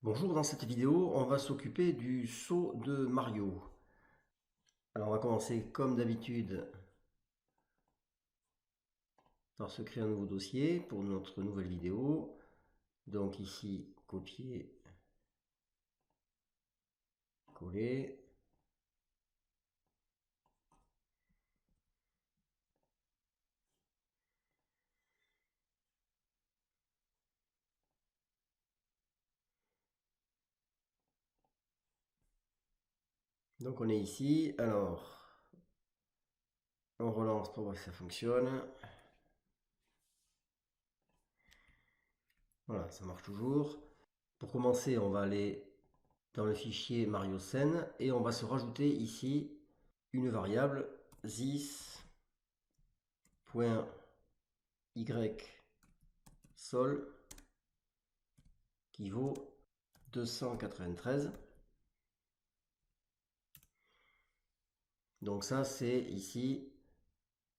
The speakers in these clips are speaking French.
Bonjour, dans cette vidéo, on va s'occuper du saut de Mario. Alors on va commencer comme d'habitude par se créer un nouveau dossier pour notre nouvelle vidéo. Donc ici, copier, coller. Donc on est ici. Alors, on relance pour voir si ça fonctionne. Voilà, ça marche toujours. Pour commencer, on va aller dans le fichier Mario Scene et on va se rajouter ici une variable this.ysol qui vaut 293. Donc ça c'est ici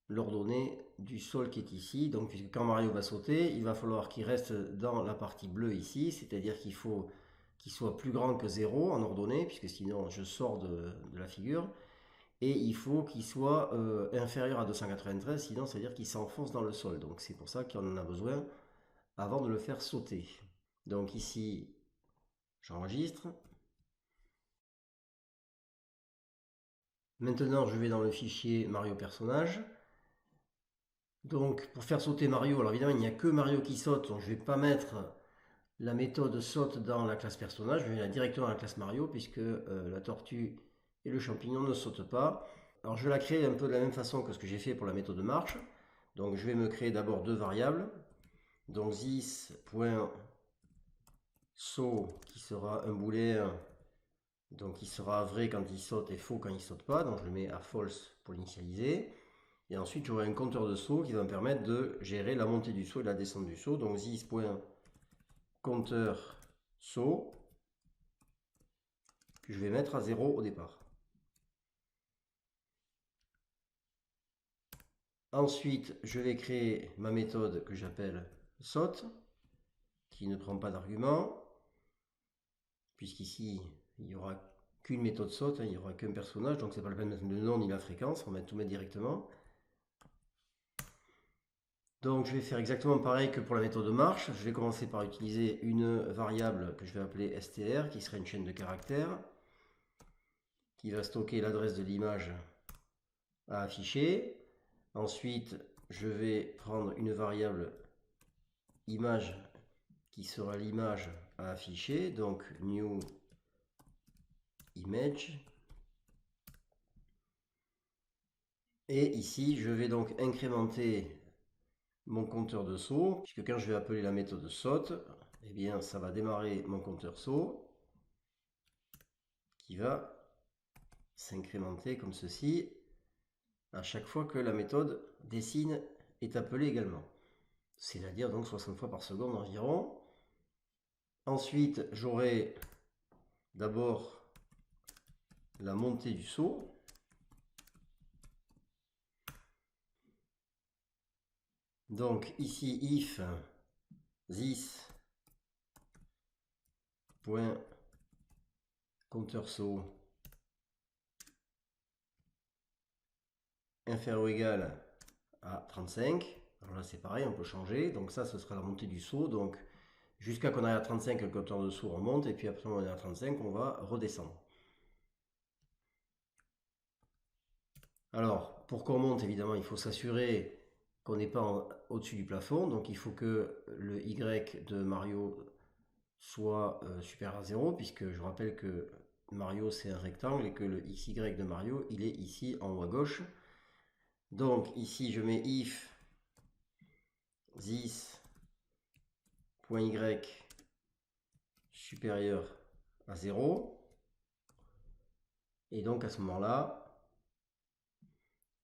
l'ordonnée du sol qui est ici. Donc puisque quand Mario va sauter, il va falloir qu'il reste dans la partie bleue ici, c'est-à-dire qu'il faut qu'il soit plus grand que 0 en ordonnée, puisque sinon je sors de la figure. Et il faut qu'il soit inférieur à 293, sinon ça veut dire qu'il s'enfonce dans le sol. Donc c'est pour ça qu'on en a besoin avant de le faire sauter. Donc ici, j'enregistre. Maintenant, je vais dans le fichier Mario personnage. Donc, pour faire sauter Mario, alors évidemment, il n'y a que Mario qui saute, donc je ne vais pas mettre la méthode saute dans la classe personnage, je vais la directement dans la classe Mario, puisque la tortue et le champignon ne sautent pas. Alors, je vais la créer un peu de la même façon que ce que j'ai fait pour la méthode marche. Donc, je vais me créer d'abord deux variables. Donc, this.saut qui sera un booléen, donc qui sera vrai quand il saute et faux quand il ne saute pas. Donc, je le mets à false pour l'initialiser. Et ensuite, j'aurai un compteur de saut qui va me permettre de gérer la montée du saut et la descente du saut. Donc, this.compteur saut que je vais mettre à 0 au départ. Ensuite, je vais créer ma méthode que j'appelle saute, qui ne prend pas d'argument, puisqu'ici, il n'y aura qu'une méthode saute, il n'y aura qu'un personnage, donc c'est pas la peine de mettre le nom ni la fréquence, on va tout mettre directement. Donc je vais faire exactement pareil que pour la méthode marche. Je vais commencer par utiliser une variable que je vais appeler str, qui sera une chaîne de caractères, qui va stocker l'adresse de l'image à afficher. Ensuite, je vais prendre une variable image qui sera l'image à afficher, donc new image. Et ici, je vais donc incrémenter mon compteur de saut, puisque quand je vais appeler la méthode saute, eh bien, ça va démarrer mon compteur saut, qui va s'incrémenter comme ceci à chaque fois que la méthode dessine est appelée également. C'est-à-dire donc 60 fois par seconde environ. Ensuite, j'aurai d'abord la montée du saut. Donc ici, if this point compteur saut inférieur ou égal à 35. Alors là, c'est pareil, on peut changer. Donc ça, ce sera la montée du saut. Donc jusqu'à qu'on arrive à 35, le compteur de saut remonte. Et puis après, on est à 35, on va redescendre. Alors, pour qu'on monte, évidemment, il faut s'assurer qu'on n'est pas au-dessus du plafond. Donc il faut que le Y de Mario soit supérieur à 0, puisque je rappelle que Mario c'est un rectangle et que le XY de Mario il est ici en haut à gauche. Donc ici je mets if this.y supérieur à 0. Et donc à ce moment-là,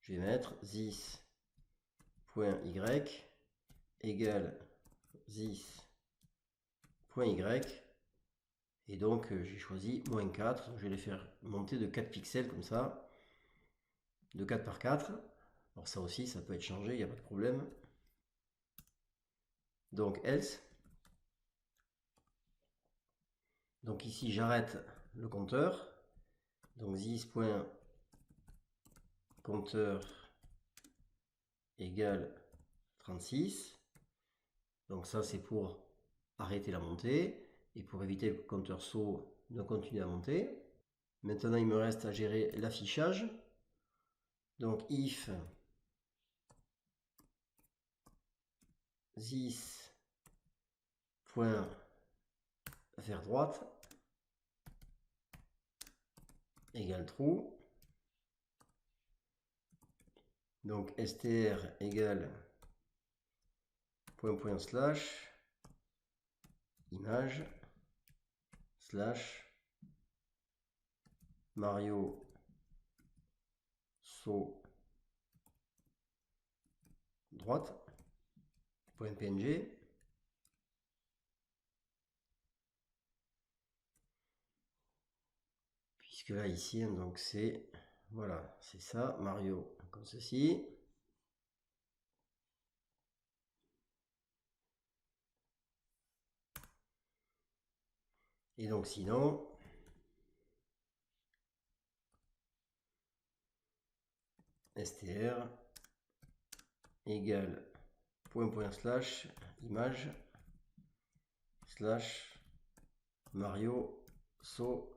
je vais mettre this.y égale this.y. Et donc j'ai choisi moins 4. Donc, je vais les faire monter de 4 pixels comme ça, de 4 par 4. Alors ça aussi, ça peut être changé, il n'y a pas de problème. Donc else. Donc ici, j'arrête le compteur. Donc this.compteur égale 36. Donc ça, c'est pour arrêter la montée et pour éviter que le compteur saut ne continue à monter. Maintenant, il me reste à gérer l'affichage. Donc if this.faire droite égale true. Donc str égale .. image / Mario saut droite .png. Puisque là ici donc c'est voilà, c'est ça, Mario comme ceci. Et donc sinon str égale .. image / Mario saut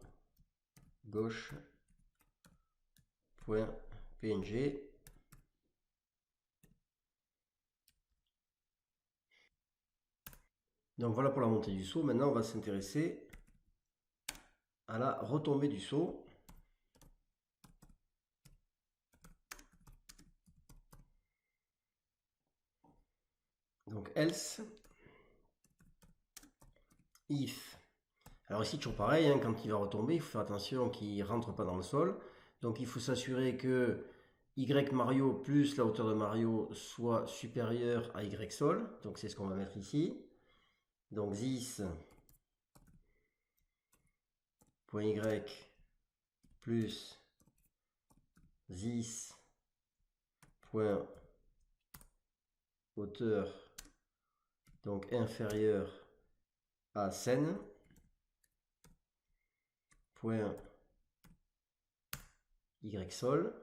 gauche .png. Donc voilà pour la montée du saut. Maintenant on va s'intéresser à la retombée du saut. Donc else if. Alors ici toujours pareil, hein, quand il va retomber, il faut faire attention qu'il ne rentre pas dans le sol. Donc il faut s'assurer que y Mario plus la hauteur de Mario soit supérieure à y sol. Donc c'est ce qu'on va mettre ici. Donc this.y plus this.hauteur donc inférieure à scène .y sol.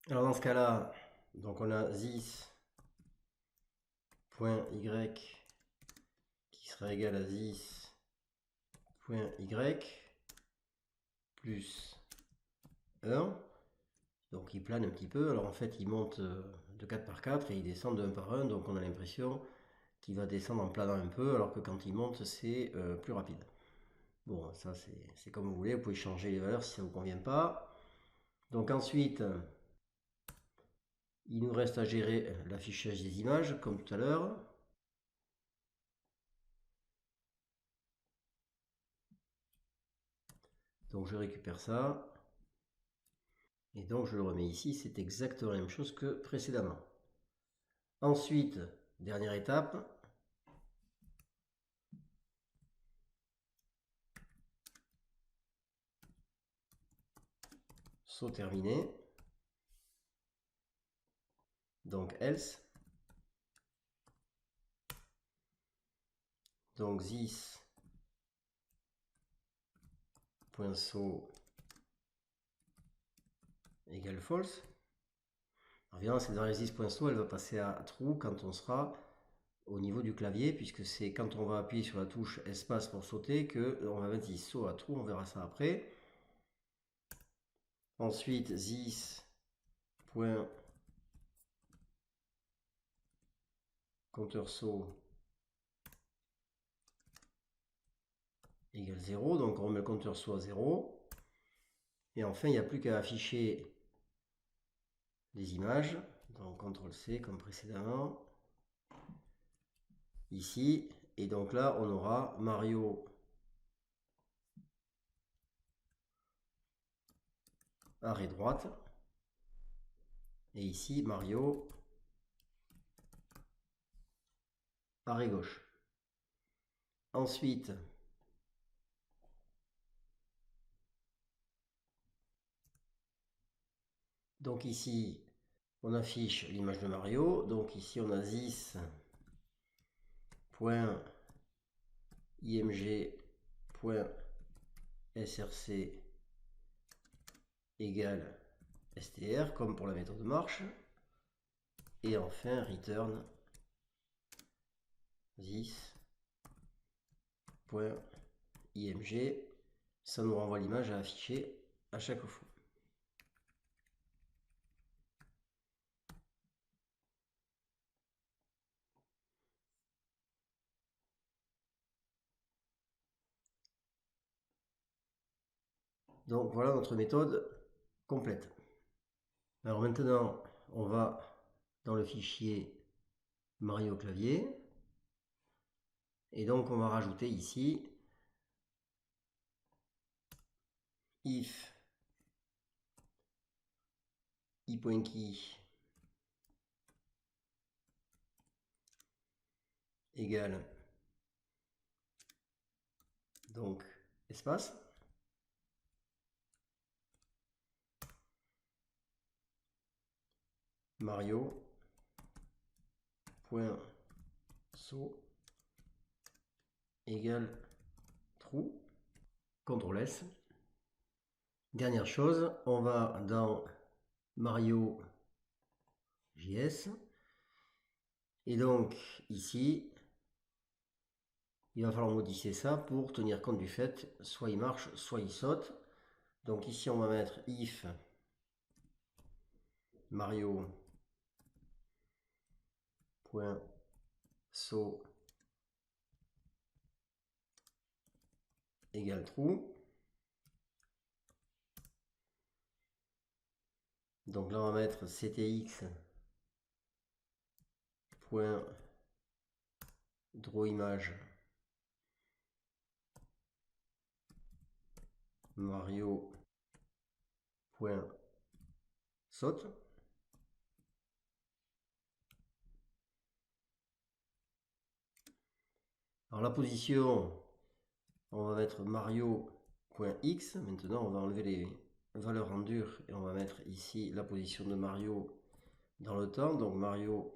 Alors dans ce cas-là, donc on a this.y qui sera égal à this.y plus 1. Donc il plane un petit peu. Alors en fait il monte de 4 par 4 et il descend de 1 par 1. Donc on a l'impression qu'il va descendre en planant un peu, alors que quand il monte c'est plus rapide. Bon, ça c'est comme vous voulez, vous pouvez changer les valeurs si ça ne vous convient pas. Donc ensuite, il nous reste à gérer l'affichage des images, comme tout à l'heure. Donc je récupère ça. Et donc je le remets ici, c'est exactement la même chose que précédemment. Ensuite, dernière étape. Saut terminé. Donc else. Donc this.saut égale false. Alors évidemment, cette variable this.saut, elle va passer à true quand on sera au niveau du clavier, puisque c'est quand on va appuyer sur la touche espace pour sauter que on va mettre this saut à true, on verra ça après. Ensuite, this.compteur saut égale 0, donc on remet le compteur saut à 0. Et enfin, il n'y a plus qu'à afficher les images. Donc CTRL-C comme précédemment. Ici. Et donc là, on aura Mario arrêt droite. Et ici, Mario arrêt gauche. Ensuite, donc ici, on affiche l'image de Mario. Donc ici, on a this.compteur img.src égale str, comme pour la méthode marche. Et enfin, return this.img. Ça nous renvoie l'image à afficher à chaque fois. Donc voilà notre méthode complète. Alors maintenant, on va dans le fichier Mario clavier. Et donc on va rajouter ici if i.key égale donc espace Mario.saut égale true. CTRL S. Dernière chose, on va dans Mario JS et donc ici il va falloir modifier ça pour tenir compte du fait soit il marche soit il saute. Donc ici on va mettre if Mario.saut égale true. Donc là on va mettre ctx drawimage Mario.saute. Alors la position, on va mettre Mario.x. Maintenant on va enlever les valeurs en dur et on va mettre ici la position de Mario dans le temps, donc Mario.y.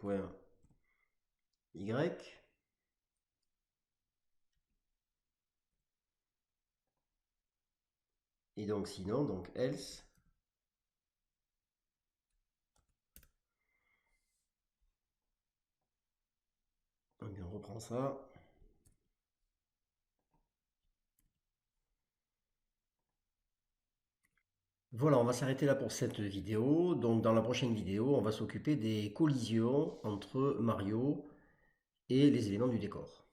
Et donc sinon, donc else. Et bien on reprend ça. Voilà, on va s'arrêter là pour cette vidéo. Donc dans la prochaine vidéo, on va s'occuper des collisions entre Mario et les éléments du décor.